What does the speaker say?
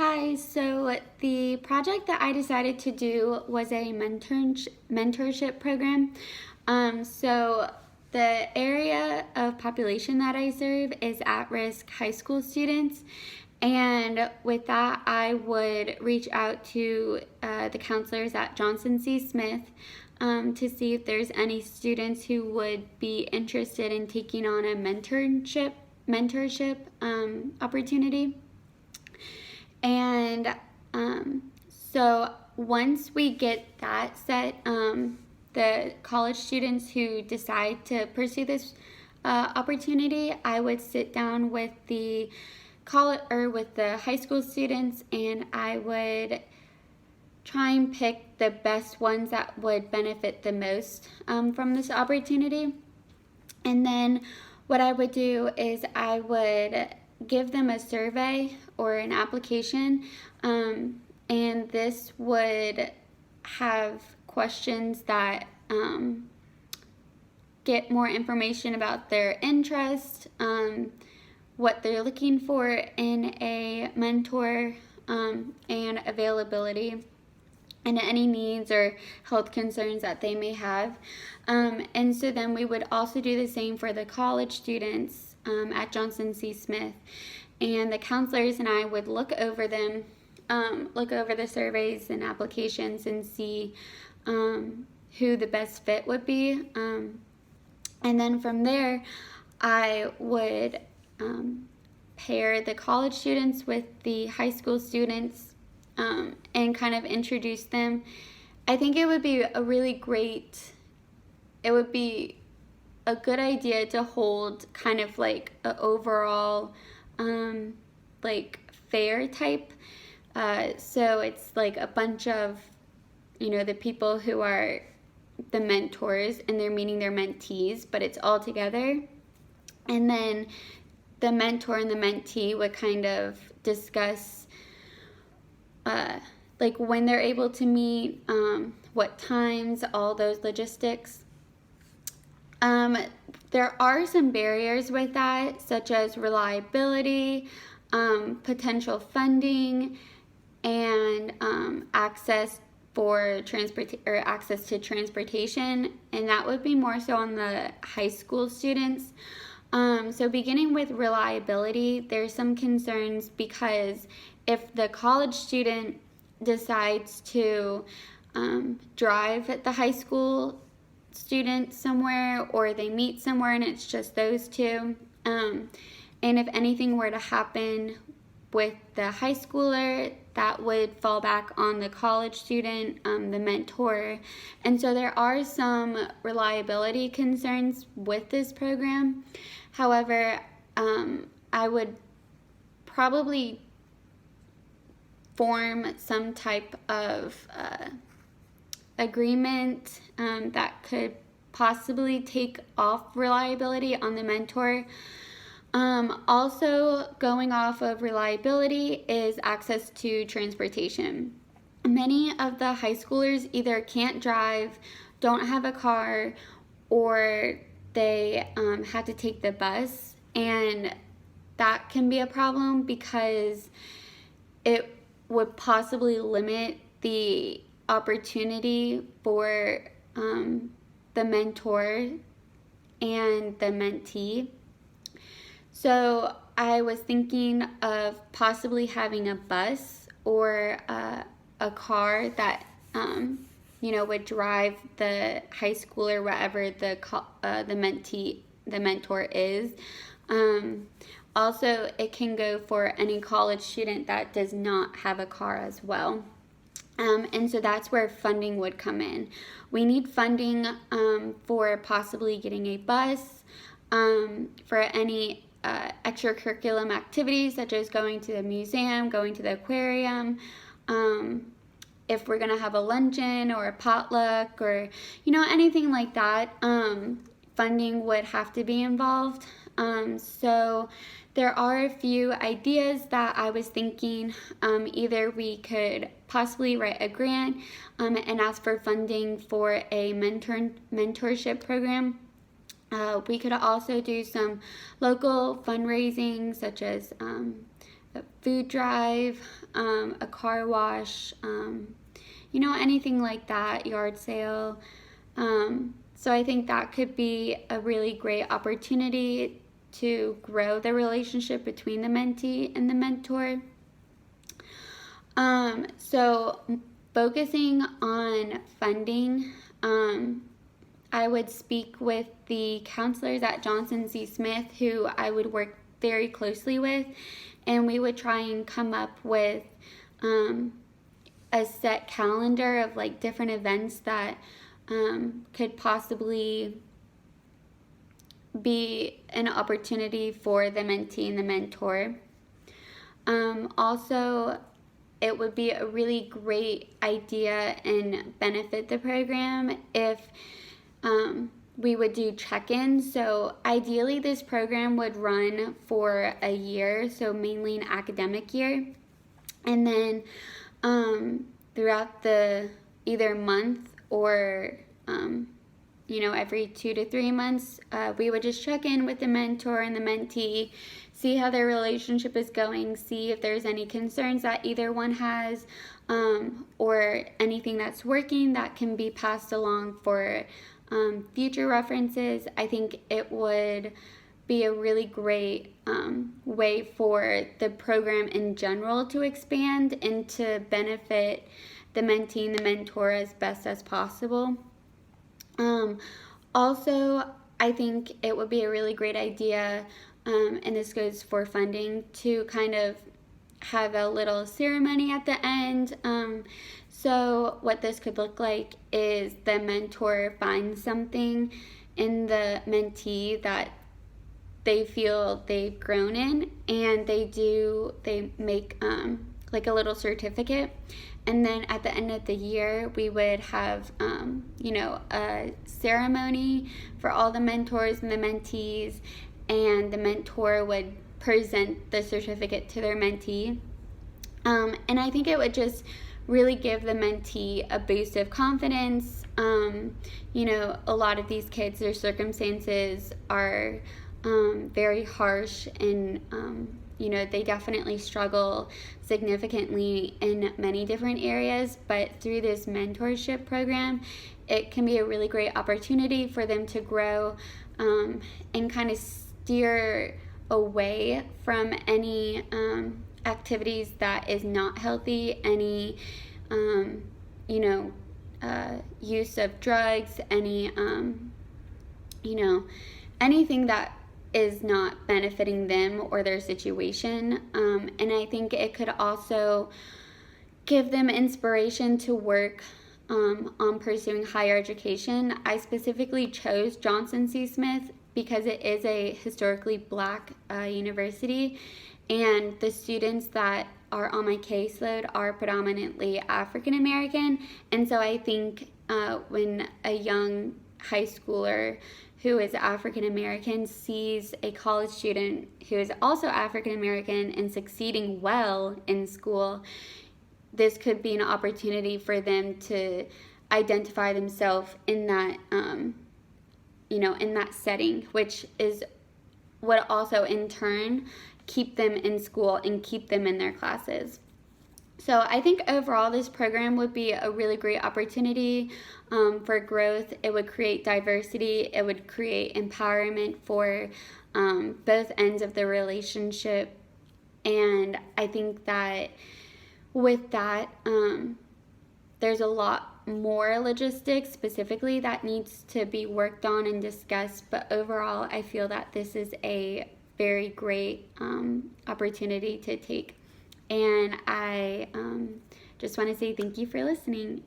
Hi, so the project that I decided to do was a mentorship program. So the area of population that I serve is at-risk high school students. And with that, I would reach out to the counselors at Johnson C. Smith to see if there's any students who would be interested in taking on a mentorship opportunity. And so once we get that set, the college students who decide to pursue this opportunity, I would sit down with the college or with the high school students, and I would try and pick the best ones that would benefit the most from this opportunity. And then what I would do is I would give them a survey or an application, and this would have questions that get more information about their interest, what they're looking for in a mentor, and availability, and any needs or health concerns that they may have. And so then we would also do the same for the college students at Johnson C. Smith. And the counselors and I would look over them, look over the surveys and applications and see who the best fit would be. And then from there, I would pair the college students with the high school students and kind of introduce them. I think it would be a good idea to hold kind of like an overall like fair type. So it's like a bunch of, the people who are the mentors and they're meeting their mentees, but it's all together. And then the mentor and the mentee would kind of discuss like when they're able to meet, what times, all those logistics. There are some barriers with that, such as reliability, potential funding, and access to transportation, and that would be more so on the high school students. So beginning with reliability, there's some concerns because if the college student decides to drive the high school student somewhere, or they meet somewhere and it's just those two, and if anything were to happen with the high schooler, that would fall back on the college student, the mentor. And so there are some reliability concerns with this program. However, I would probably form some type of agreement that could possibly take off reliability on the mentor. Also, going off of reliability is access to transportation. Many of the high schoolers either can't drive, don't have a car, or they had to take the bus, and that can be a problem because it would possibly limit the opportunity for the mentor and the mentee. So I was thinking of possibly having a bus or a car that would drive the high schooler wherever the mentor is. Also, it can go for any college student that does not have a car as well. And so that's where funding would come in. We need funding for possibly getting a bus, for any extracurriculum activities such as going to the museum, going to the aquarium, if we're going to have a luncheon or a potluck or anything like that, funding would have to be involved. So there are a few ideas that I was thinking. Either we could possibly write a grant and ask for funding for a mentorship program. We could also do some local fundraising, such as food drive, a car wash, anything like that, yard sale. So I think that could be a really great opportunity to grow the relationship between the mentee and the mentor. So focusing on funding, I would speak with the counselors at Johnson C. Smith, who I would work very closely with, and we would try and come up with a set calendar of like different events that could possibly be an opportunity for the mentee and the mentor. Also, it would be a really great idea and benefit the program if we would do check-ins. So ideally this program would run for a year, so mainly an academic year. And then throughout the either month or every 2 to 3 months, we would just check in with the mentor and the mentee, see how their relationship is going, see if there's any concerns that either one has, or anything that's working that can be passed along for future references. I think it would be a really great way for the program in general to expand and to benefit the mentee and the mentor as best as possible. Also, I think it would be a really great idea, and this goes for funding, to kind of have a little ceremony at the end. So what this could look like is the mentor finds something in the mentee that they feel they've grown in, and they make like a little certificate. And then at the end of the year, we would have, a ceremony for all the mentors and the mentees, and the mentor would present the certificate to their mentee. And I think it would just really give the mentee a boost of confidence. A lot of these kids, their circumstances are very harsh, and they definitely struggle significantly in many different areas, but through this mentorship program, it can be a really great opportunity for them to grow and kind of steer away from any activities that is not healthy, any use of drugs, any anything that is not benefiting them or their situation. And I think it could also give them inspiration to work on pursuing higher education. I specifically chose Johnson C. Smith because it is a historically Black university, and the students that are on my caseload are predominantly African American. And so I think when a young high schooler who is African American sees a college student who is also African American and succeeding well in school, this could be an opportunity for them to identify themselves in that, in that setting, which is what also in turn keep them in school and keep them in their classes. So I think overall this program would be a really great opportunity for growth. It would create diversity. It would create empowerment for both ends of the relationship. And I think that with that, there's a lot more logistics specifically that needs to be worked on and discussed. But overall, I feel that this is a very great opportunity to take. And I just want to say thank you for listening.